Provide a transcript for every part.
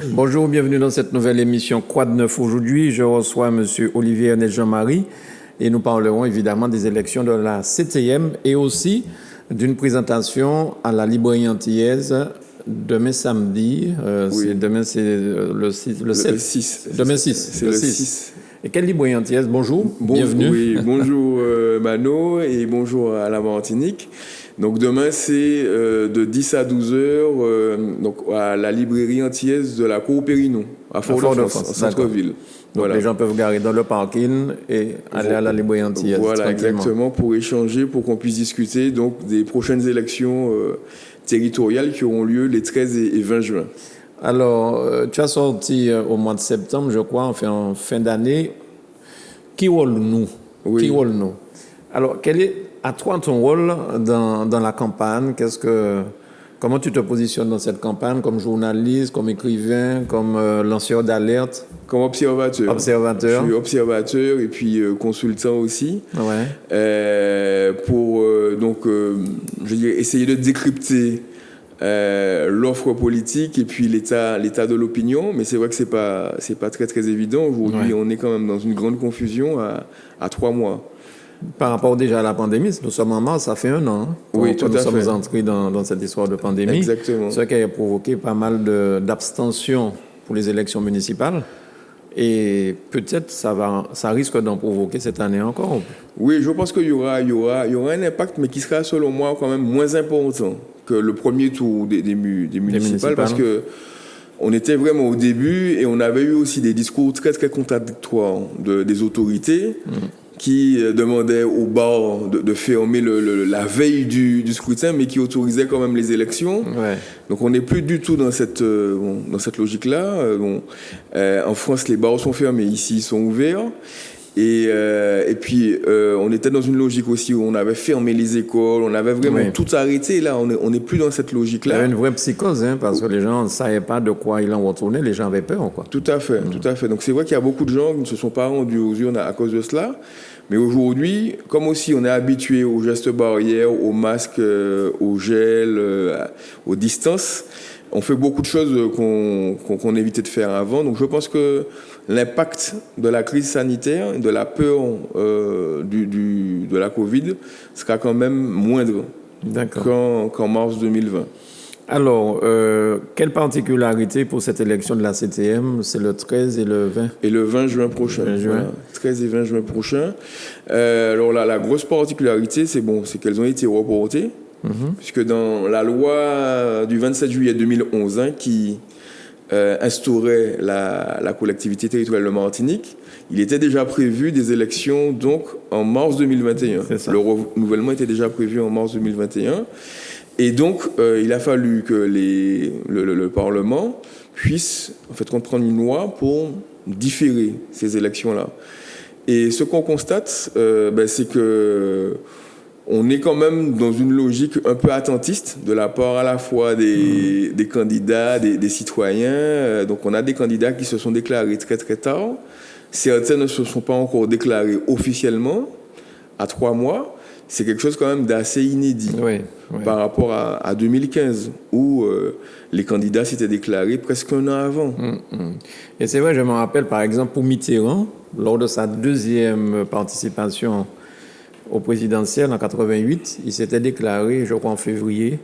Bonjour, bienvenue dans cette nouvelle émission Quoi de neuf aujourd'hui. Je reçois M. Olivier Ernest Jean-Marie et nous parlerons évidemment des élections de la CTM et aussi d'une présentation à la librairie antillaise demain samedi. Oui. Demain, c'est le 6. Le 7. Le 6. Demain 6. C'est le 6. Et quelle librairie antillaise? Bonjour, bienvenue. Oui, bonjour Mano et bonjour à la Martinique. Donc demain c'est de 10 à 12 heures donc à la librairie antillaise de la Cour Périnon, à Fort-de-France, en centre-ville. Donc voilà. les gens peuvent garer dans le parking et aller à la librairie antillaise. Voilà, exactement, pour échanger, pour qu'on puisse discuter donc des prochaines élections territoriales qui auront lieu les 13 et 20 juin. Alors, tu as sorti au mois de septembre, je crois, en fin d'année. Qui rôle-nous? Oui. Qui rôle-nous? Alors, quel est, à toi, ton rôle dans la campagne? Comment tu te positionnes dans cette campagne, comme journaliste, comme écrivain, comme lanceur d'alerte? Comme observateur. Observateur. Je suis observateur et puis consultant aussi. Ouais. Pour je dirais, essayer de décrypter l'offre politique et puis l'état de l'opinion, mais c'est vrai que c'est pas très très évident aujourd'hui. Ouais. On est quand même dans une grande confusion à 3 mois. Par rapport déjà à la pandémie, nous sommes en mars, ça fait 1 an. Oui, tout à fait. Nous sommes entrés dans cette histoire de pandémie. Exactement. Ce qui a provoqué pas mal d'abstention pour les élections municipales. Et peut-être ça risque d'en provoquer cette année encore. Oui, je pense qu'il y aura un impact, mais qui sera selon moi quand même moins important que le premier tour des municipales, parce que on était vraiment au début et on avait eu aussi des discours très très contradictoires des autorités qui demandaient aux bars de fermer la veille du scrutin, mais qui autorisaient quand même les élections. Ouais. Donc on n'est plus du tout dans cette logique-là. En France, les bars sont fermés, ici ils sont ouverts. Et puis on était dans une logique aussi où on avait fermé les écoles, on avait vraiment tout arrêté. Là, on n'est plus dans cette logique-là. Il y avait une vraie psychose, parce que les gens ne savaient pas de quoi ils en retournaient, les gens avaient peur, quoi. Tout à fait, tout à fait. Donc c'est vrai qu'il y a beaucoup de gens qui ne se sont pas rendus aux urnes à cause de cela. Mais aujourd'hui, comme aussi on est habitué aux gestes barrières, aux masques, au gel, aux distances, on fait beaucoup de choses qu'on évitait de faire avant. Donc je pense que l'impact de la crise sanitaire, de la peur de la Covid sera quand même moindre qu'en mars 2020. Alors, quelle particularité pour cette élection de la CTM? C'est le 13 et le 20? Et le 20 juin prochain. 20 juin. Voilà, 13 et 20 juin prochain. Alors là, la grosse particularité, c'est qu'elles ont été reportées. Puisque dans la loi du 27 juillet 2011 qui instaurait la collectivité territoriale de Martinique, il était déjà prévu des élections donc en mars 2021. Le renouvellement était déjà prévu en mars 2021. Et donc, il a fallu que le Parlement puisse en fait comprendre une loi pour différer ces élections-là. Et ce qu'on constate, c'est que on est quand même dans une logique un peu attentiste de la part à la fois des candidats, des citoyens. Donc on a des candidats qui se sont déclarés très très tard. Certains ne se sont pas encore déclarés officiellement à 3 mois. C'est quelque chose quand même d'assez inédit par rapport à 2015 où les candidats s'étaient déclarés presque 1 an avant. Et c'est vrai, je me rappelle par exemple pour Mitterrand, lors de sa 2e participation au présidentiel en 88, il s'était déclaré, je crois, en février,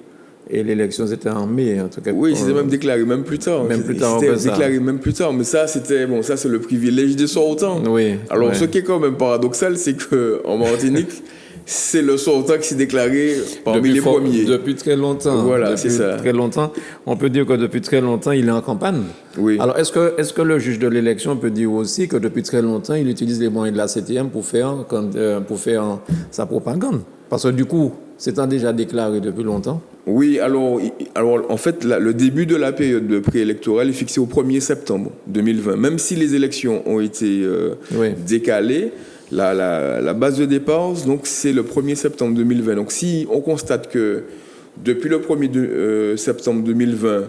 et l'élection c'était en mai. En tout cas, oui, il s'était même déclaré même plus tard. Même plus tard. Il s'était déclaré même plus tard, mais ça c'est le privilège des sortants. Oui. Alors ce qui est quand même paradoxal, c'est qu'en Martinique, c'est le sortant qui s'est déclaré parmi les premiers. Depuis très longtemps. Voilà, c'est ça. Très longtemps. On peut dire que depuis très longtemps, il est en campagne. Oui. Alors, est-ce que le juge de l'élection peut dire aussi que depuis très longtemps, il utilise les moyens de la CTM pour faire sa propagande? Parce que du coup, s'étant déjà déclaré depuis longtemps. Oui, alors en fait, le début de la période préélectorale est fixé au 1er septembre 2020. Même si les élections ont été décalées, la base de départ, donc, c'est le 1er septembre 2020. Donc, si on constate que depuis le 1er septembre 2020,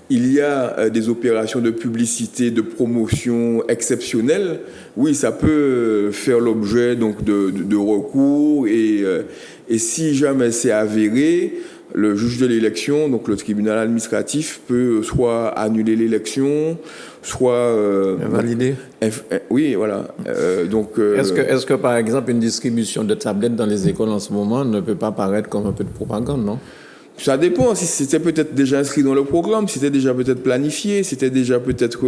il y a des opérations de publicité, de promotion exceptionnelles, oui, ça peut faire l'objet donc de recours et si jamais c'est avéré, le juge de l'élection, donc le tribunal administratif, peut soit annuler l'élection, soit valider. Oui, voilà. Est-ce que, par exemple, une distribution de tablettes dans les écoles en ce moment ne peut pas paraître comme un peu de propagande, non? Ça dépend. Si c'était peut-être déjà inscrit dans le programme, si c'était déjà peut-être planifié, c'était déjà peut-être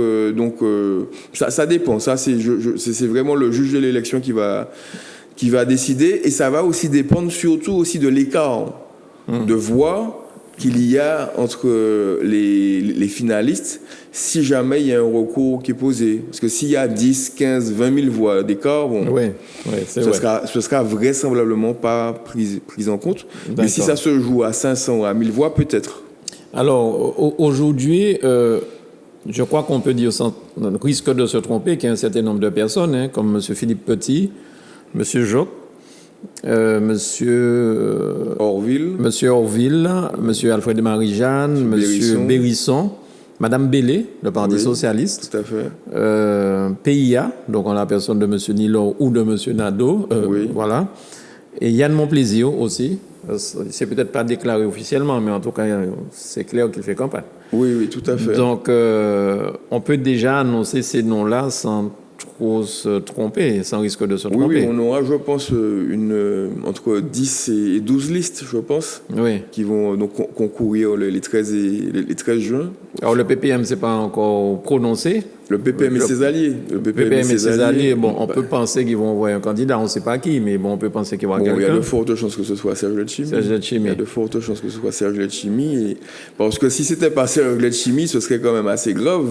ça dépend. Ça c'est vraiment le juge de l'élection qui va décider, et ça va aussi dépendre surtout aussi de l'écart de voix qu'il y a entre les finalistes, si jamais il y a un recours qui est posé. Parce que s'il y a 10, 15, 20 000 voix d'écart, ce sera vraisemblablement pas pris en compte. D'accord. Mais si ça se joue à 500 ou à 1000 voix, peut-être. Alors, aujourd'hui, je crois qu'on peut dire sans risque de se tromper qu'il y a un certain nombre de personnes, comme M. Philippe Petit, M. Joc, Monsieur Orville, Monsieur Alfred Marie-Jeanne, Monsieur Bérisson, Madame Bellé, le Parti socialiste, tout à fait. PIA, donc en la personne de Monsieur Nilo ou de Monsieur Nadeau, voilà, et Yann Monplaisir aussi. C'est peut-être pas déclaré officiellement, mais en tout cas, c'est clair qu'il fait campagne. Oui, tout à fait. Donc, on peut déjà annoncer ces noms-là sans trop se tromper, sans risque de se tromper. Oui, on aura, je pense, entre 10 et 12 listes, je pense, qui vont donc concourir les 13 juin. Alors, le PPM, c'est pas encore prononcé. Le PPM et ses alliés. Le PPM et ses alliés, bon, on peut penser qu'ils vont envoyer un candidat, on ne sait pas qui, mais bon, on peut penser qu'il y aura quelqu'un. Il y a de fortes chances que ce soit Serge Letchimy. Il y a de fortes chances que ce soit Serge Letchimy. Parce que si c'était pas Serge Letchimy, ce serait quand même assez grave.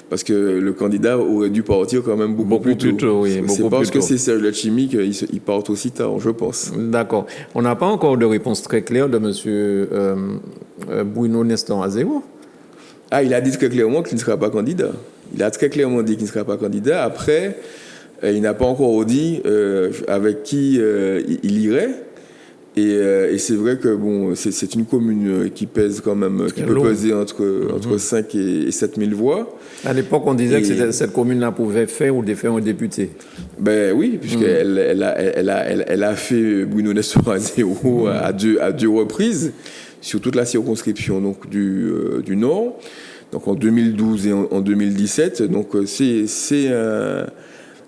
Parce que le candidat aurait dû partir quand même beaucoup plus tôt. C'est parce que c'est Serge Letchimy qu'il part aussi tard, je pense. D'accord. On n'a pas encore de réponse très claire de M. Bruno Nestor Azero. Il a dit très clairement qu'il ne sera pas candidat. Il a très clairement dit qu'il ne sera pas candidat. Après, il n'a pas encore dit avec qui il irait. Et c'est vrai que c'est une commune qui pèse quand même, qui peut peser entre 5 et 7 000 voix. À l'époque, on disait que cette commune-là pouvait faire ou défaire un député. Ben oui, puisqu'elle a fait Bruno Nestor Azero à deux reprises sur toute la circonscription donc du Nord. Donc en 2012 et en 2017. Donc c'est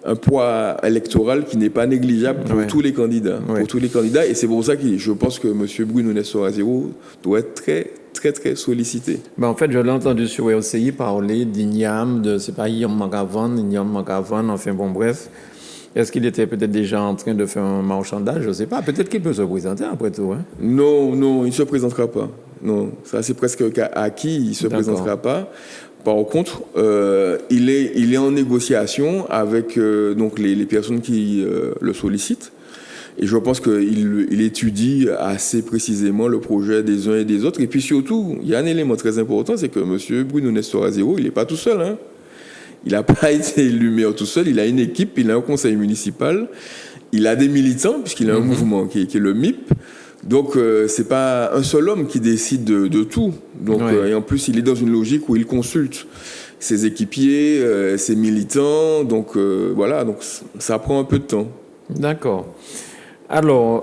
un poids électoral qui n'est pas négligeable pour tous les candidats. Pour tous les candidats. Et c'est pour ça que je pense que M. Bruno Nestor Azero doit être très, très, très sollicité. En fait, je l'ai entendu sur RCI parler d'Ignam, c'est pas Ignam Magavan, enfin bon, bref. Est-ce qu'il était peut-être déjà en train de faire un marchandage? Je ne sais pas. Peut-être qu'il peut se présenter après tout. Hein? Non, il ne se présentera pas. Non, ça c'est presque acquis, il ne se présentera pas. Par contre, il est en négociation avec donc les personnes qui le sollicitent. Et je pense qu'il étudie assez précisément le projet des uns et des autres. Et puis surtout, il y a un élément très important, c'est que M. Bruno Nestor Azero, il n'est pas tout seul. Hein. Il n'a pas été élu maire tout seul. Il a une équipe, il a un conseil municipal, il a des militants, puisqu'il a un mouvement qui est le MIP. Donc, c'est pas un seul homme qui décide de tout. Donc, et en plus, il est dans une logique où il consulte ses équipiers, ses militants. Donc, voilà, donc ça prend un peu de temps. D'accord. Alors,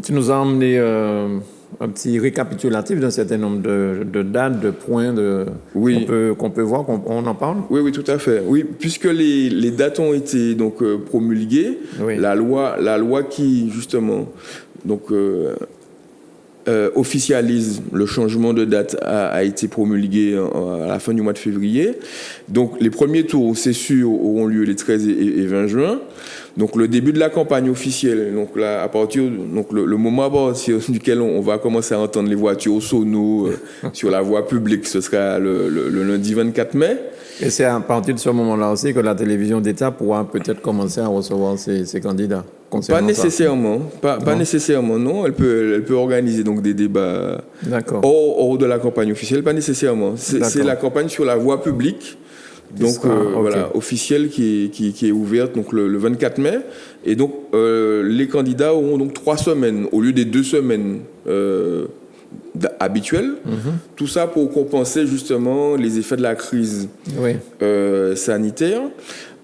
tu nous as emmené un petit récapitulatif d'un certain nombre de dates, de points qu'on peut voir, qu'on en parle. Oui, tout à fait. Oui, puisque les dates ont été donc promulguées, la loi qui justement officialise le changement de date a été promulguée à la fin du mois de février. Donc les premiers tours, c'est sûr, auront lieu les 13 et 20 juin. Donc le début de la campagne officielle, donc là, à partir le moment à partir duquel on va commencer à entendre les voitures sono sur la voie publique, ce sera le lundi 24 mai. Et c'est à partir de ce moment-là aussi que la télévision d'État pourra peut-être commencer à recevoir ses candidats. Pas nécessairement, pas nécessairement, non. Elle peut organiser donc des débats hors de la campagne officielle, pas nécessairement. C'est la campagne sur la voie publique. Donc voilà, officielle qui est ouverte donc le 24 mai. Et donc les candidats auront donc 3 semaines au lieu des 2 semaines habituelles. Tout ça pour compenser justement les effets de la crise sanitaire.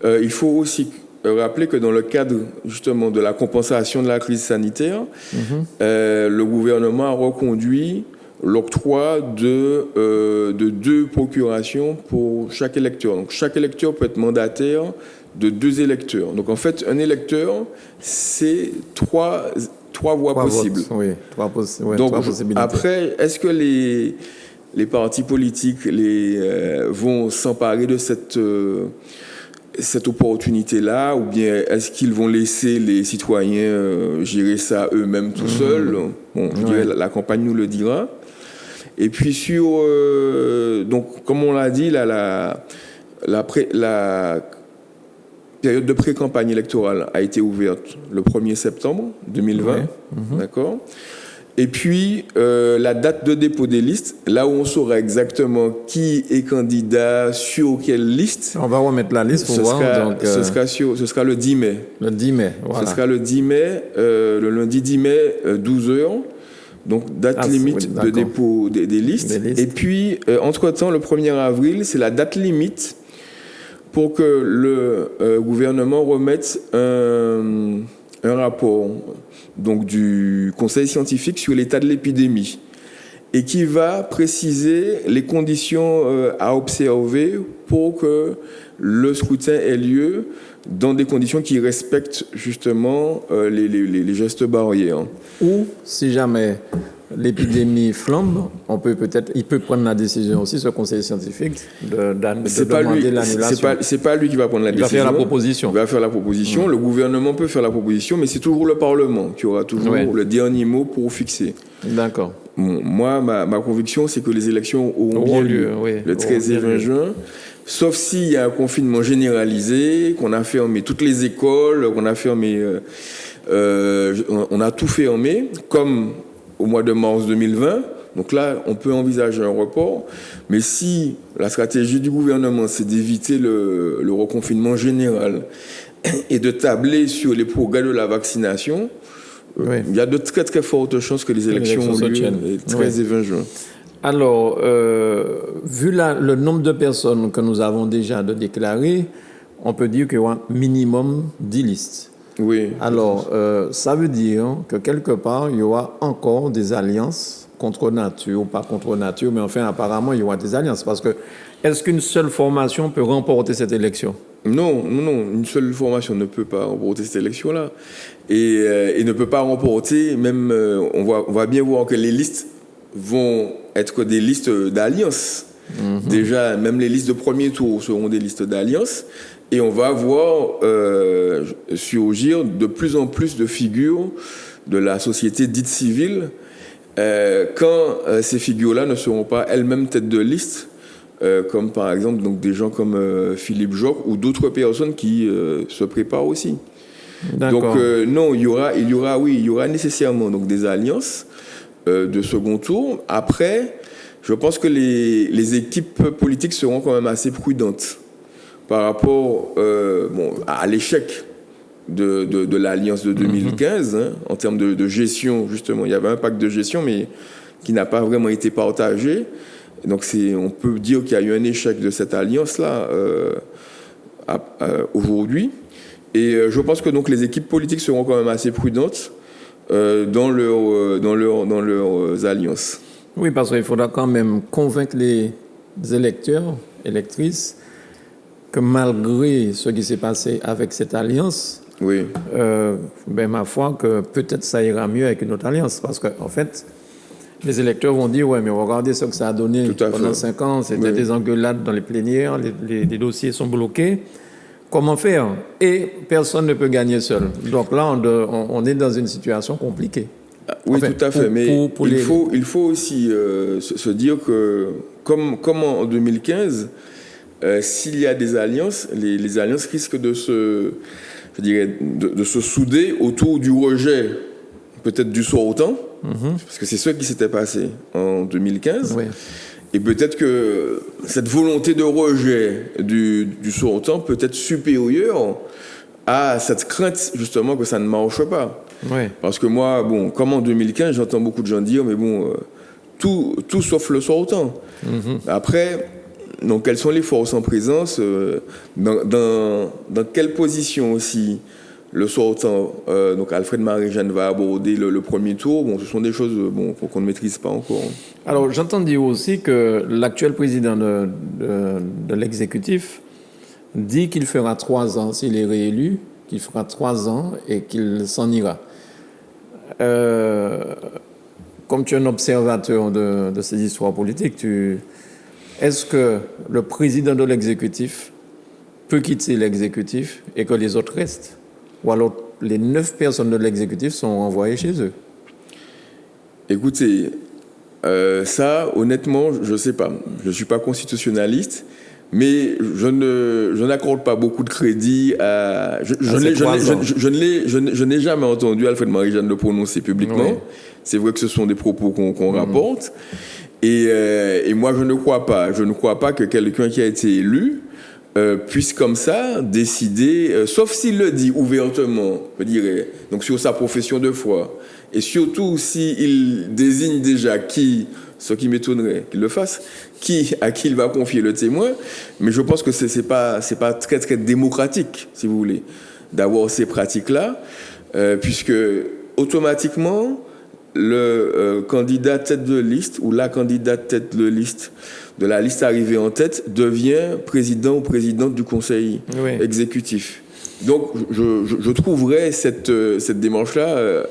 Il faut aussi rappeler que dans le cadre justement de la compensation de la crise sanitaire, le gouvernement a reconduit l'octroi de 2 procurations pour chaque électeur. Donc chaque électeur peut être mandataire de 2 électeurs. Donc en fait, un électeur, c'est 3 voix possibles. Votes, oui, 3 Donc possibilités. après, est-ce que les partis politiques vont s'emparer de cette opportunité-là, ou bien est-ce qu'ils vont laisser les citoyens gérer ça eux-mêmes tout seuls? Bon, je dirais, la campagne nous le dira. Et puis donc comme on l'a dit, la période de pré-campagne électorale a été ouverte le 1er septembre 2020, d'accord. Et puis, la date de dépôt des listes, là où on saura exactement qui est candidat, sur quelle liste. On va remettre la liste pour voir. Ce sera le 10 mai. Le 10 mai, voilà. Ce sera le 10 mai, le lundi 10 mai, 12h. Donc, date limite de dépôt des listes. Et puis, entre-temps, le 1er avril, c'est la date limite pour que le gouvernement remette un rapport donc du Conseil scientifique sur l'état de l'épidémie et qui va préciser les conditions à observer pour que le scrutin ait lieu dans des conditions qui respectent justement les gestes barrières. Ou si jamais l'épidémie flambe, il peut prendre la décision aussi, ce conseil scientifique, de demander l'annulation. C'est pas lui qui va prendre la décision. Il va faire la proposition. Il va faire la proposition. Le gouvernement peut faire la proposition, mais c'est toujours le Parlement qui aura toujours le dernier mot pour fixer. D'accord. Bon, moi, ma conviction, c'est que les élections auront bien lieu le 13 et 20 juin. Sauf s'il y a un confinement généralisé, qu'on a fermé toutes les écoles, qu'on a fermé... on a tout fermé, comme au mois de mars 2020. Donc là, on peut envisager un report. Mais si la stratégie du gouvernement, c'est d'éviter le reconfinement général et de tabler sur les progrès de la vaccination, il y a de très très fortes chances que les élections ont lieu le 13 et 20 juin. Alors, vu le nombre de personnes que nous avons déjà déclarées, on peut dire qu'il y aura minimum 10 listes. Oui. Alors, ça veut dire que quelque part, il y aura encore des alliances contre nature, ou pas contre nature, mais enfin, apparemment, il y aura des alliances. Parce que, est-ce qu'une seule formation peut remporter cette élection? Non. Une seule formation ne peut pas remporter cette élection-là. Et ne peut pas remporter, même, on va bien voir que les listes vont être des listes d'alliance. Déjà, même les listes de premier tour seront des listes d'alliance. Et on va voir surgir de plus en plus de figures de la société dite civile quand ces figures-là ne seront pas elles-mêmes têtes de liste, comme par exemple donc, des gens comme Philippe Joc ou d'autres personnes qui se préparent aussi. Donc non, il y aura nécessairement donc, des alliances de second tour. Après, je pense que les équipes politiques seront quand même assez prudentes par rapport à l'échec de l'Alliance de 2015, en termes de gestion, justement. Il y avait un pacte de gestion, mais qui n'a pas vraiment été partagé. Donc, on peut dire qu'il y a eu un échec de cette alliance-là aujourd'hui. Et je pense que donc, les équipes politiques seront quand même assez prudentes dans leurs alliances. Oui, parce qu'il faudra quand même convaincre les électeurs, électrices, que malgré ce qui s'est passé avec cette alliance, ma foi, que peut-être ça ira mieux avec une autre alliance. Parce qu'en fait, les électeurs vont dire, mais regardez ce que ça a donné pendant 5 ans, c'était des engueulades dans les plénières, les dossiers sont bloqués. Comment faire? Et personne ne peut gagner seul. Donc là, on est dans une situation compliquée. Oui, tout à fait. Mais il faut aussi se dire que, comme en 2015, s'il y a des alliances, les alliances risquent de se souder autour du rejet, peut-être du sortant, parce que c'est ce qui s'était passé en 2015. Oui. Et peut-être que cette volonté de rejet du sortant peut être supérieure à cette crainte, justement, que ça ne marche pas. Oui. Parce que moi, comme en 2015, j'entends beaucoup de gens dire, mais tout sauf le sortant. Après, donc, quelles sont les forces en présence, dans quelle position aussi le sortant, donc Alfred Marie-Jeanne va aborder le premier tour. Bon, ce sont des choses qu'on ne maîtrise pas encore. Alors, j'entends dire aussi que l'actuel président de l'exécutif dit qu'il fera 3 ans, s'il est réélu, qu'il fera 3 ans et qu'il s'en ira. Comme tu es un observateur de ces histoires politiques, est-ce que le président de l'exécutif peut quitter l'exécutif et que les autres restent? Ou alors les 9 personnes de l'exécutif sont envoyées chez eux? Écoutez, ça, honnêtement, je ne sais pas. Je ne suis pas constitutionnaliste, mais je n'accorde pas beaucoup de crédit à... Je n'ai jamais entendu Alfred Marie-Jeanne le prononcer publiquement. Oui. C'est vrai que ce sont des propos qu'on rapporte. Et moi, je ne crois pas. Je ne crois pas que quelqu'un qui a été élu puisse comme ça décider, sauf s'il le dit ouvertement, je dirais, donc sur sa profession de foi, et surtout s'il désigne déjà ce qui m'étonnerait qu'il le fasse, à qui il va confier le témoin. Mais je pense que c'est pas très très démocratique, si vous voulez, d'avoir ces pratiques-là, puisque automatiquement le candidat tête de liste ou la candidate tête de liste de la liste arrivée en tête devient président ou présidente du conseil exécutif. Donc, je trouverais cette démarche-là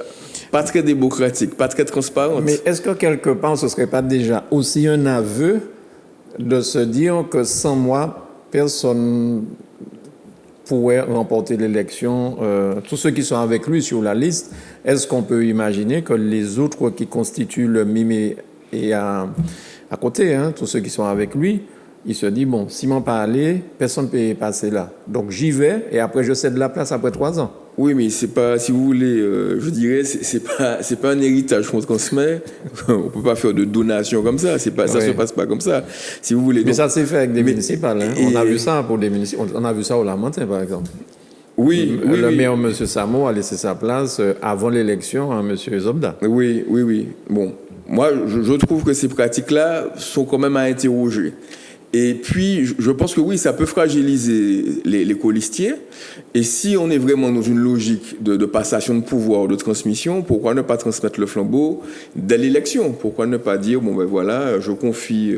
pas très démocratique, pas très transparente. Mais est-ce que quelque part, ce ne serait pas déjà aussi un aveu de se dire que sans moi, personne pourrait remporter l'élection, tous ceux qui sont avec lui sur la liste, est-ce qu'on peut imaginer que les autres qui constituent le MIME et à côté, tous ceux qui sont avec lui, il se dit, bon, s'ils m'ont pas allé, personne ne peut passer là. Donc j'y vais et après je cède la place après 3 ans. Oui, mais c'est pas, si vous voulez, je dirais, c'est pas un héritage qu'on transmet. On peut pas faire de donation comme ça. Ça se passe pas comme ça. Si vous voulez. Mais donc, ça s'est fait avec des municipales. On a vu ça pour des municipales. On a vu ça au Lamentin, par exemple. Oui, le maire, M. Samo, a laissé sa place avant l'élection à M. Zobda. Oui. Bon, moi, je trouve que ces pratiques-là sont quand même à interroger. Et puis, je pense que oui, ça peut fragiliser les colistiers. Et si on est vraiment dans une logique de passation de pouvoir, de transmission, pourquoi ne pas transmettre le flambeau dès l'élection? Pourquoi ne pas dire, bon ben voilà, je confie,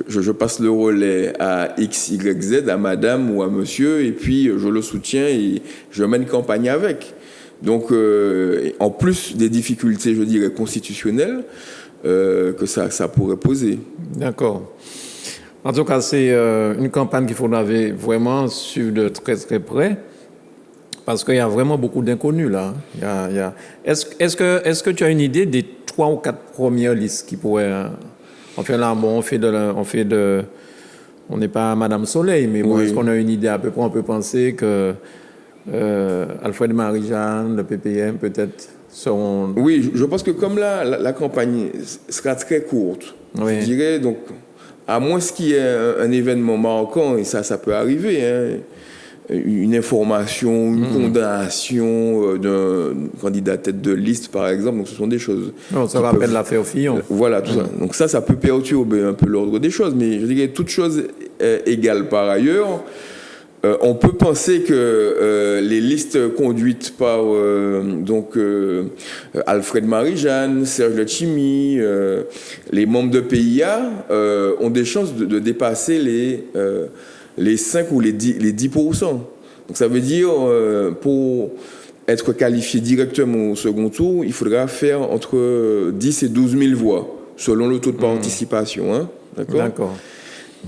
je passe le relais à X, Y, Z, à madame ou à monsieur, et puis je le soutiens et je mène campagne avec. Donc, en plus des difficultés, je dirais, constitutionnelles, que ça pourrait poser. D'accord. En tout cas, c'est une campagne qu'il faudra vraiment suivre de très très près, parce qu'il y a vraiment beaucoup d'inconnus là. Est-ce que tu as une idée des 3 ou 4 premières listes qui pourraient... Enfin là, bon, on n'est pas à Madame Soleil, mais bon, est-ce qu'on a une idée à peu près? On peut penser que Alfred Marie-Jeanne, le PPM peut-être seront... Oui, je pense que comme la campagne sera très courte, je dirais donc... À moins qu'il y ait un événement marquant, et ça peut arriver, une information, une condamnation d'un candidat tête de liste, par exemple. Donc, ce sont des choses... Non, ça rappelle l'affaire Fillon. Voilà, tout ça. Donc ça peut perturber un peu l'ordre des choses. Mais je dirais, toutes choses égales par ailleurs, on peut penser que les listes conduites par Alfred Marie-Jeanne, Serge Letchimy, les membres de PIA ont des chances de dépasser les 5 ou les 10%. Donc ça veut dire, pour être qualifié directement au second tour, il faudra faire entre 10 et 12 000 voix, selon le taux de participation. D'accord.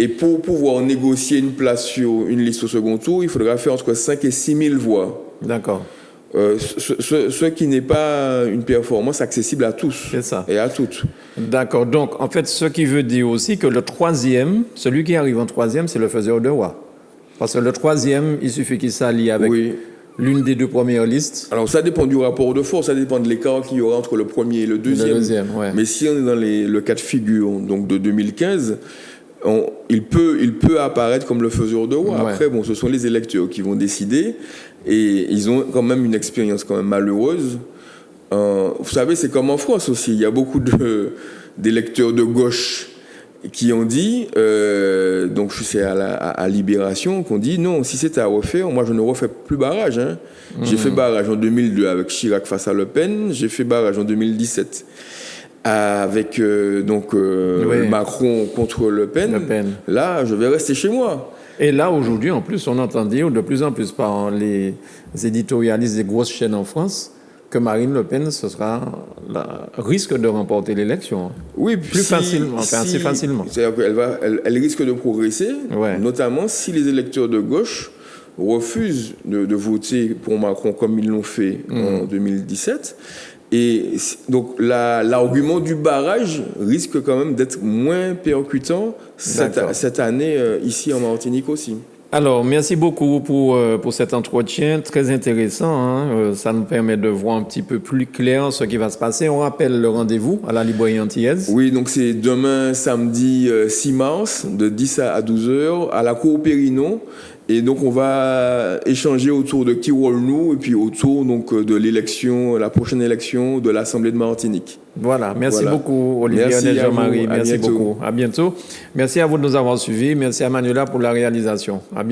Et pour pouvoir négocier une place sur une liste au second tour, il faudra faire entre 5 et 6 000 voix. D'accord. Ce qui n'est pas une performance accessible à tous. C'est ça. Et à toutes. D'accord. Donc, en fait, ce qui veut dire aussi que le troisième, celui qui arrive en troisième, c'est le faiseur de roi. Parce que le troisième, il suffit qu'il s'allie avec l'une des 2 premières listes. Alors, ça dépend du rapport de force, ça dépend de l'écart qu'il y aura entre le premier et le deuxième. Le deuxième, Mais si on est dans le cas de figure donc de 2015... il peut apparaître comme le faiseur de roi. Après, bon, ce sont les électeurs qui vont décider, et ils ont quand même une expérience quand même malheureuse. Vous savez, c'est comme en France aussi. Il y a beaucoup d'électeurs de gauche qui ont dit, donc c'est à Libération qu'on dit non, si c'était à refaire, moi je ne refais plus barrage. Hein. J'ai fait barrage en 2002 avec Chirac face à Le Pen, j'ai fait barrage en 2017 avec Macron contre Le Pen. Là, je vais rester chez moi. Et là, aujourd'hui, en plus, on entend dire de plus en plus par les éditorialistes des grosses chaînes en France que Marine Le Pen risque de remporter l'élection. Oui, assez facilement. C'est-à-dire qu'elle risque de progresser, notamment si les électeurs de gauche refusent de voter pour Macron comme ils l'ont fait en 2017. Et donc l'argument du barrage risque quand même d'être moins percutant cette année ici en Martinique aussi. Alors, merci beaucoup pour cet entretien très intéressant. Hein. Ça nous permet de voir un petit peu plus clair ce qui va se passer. On rappelle le rendez-vous à la librairie antillaise. Oui, donc c'est demain, samedi 6 mars, de 10 à 12 heures, à la Cour Périnon. Et donc, on va échanger autour de qui rôle nous et puis autour donc, de l'élection, la prochaine élection de l'Assemblée de Martinique. Voilà. Merci beaucoup, Olivier Jean-Marie. Merci beaucoup. À bientôt. Merci à vous de nous avoir suivis. Merci à Manuela pour la réalisation. À bientôt.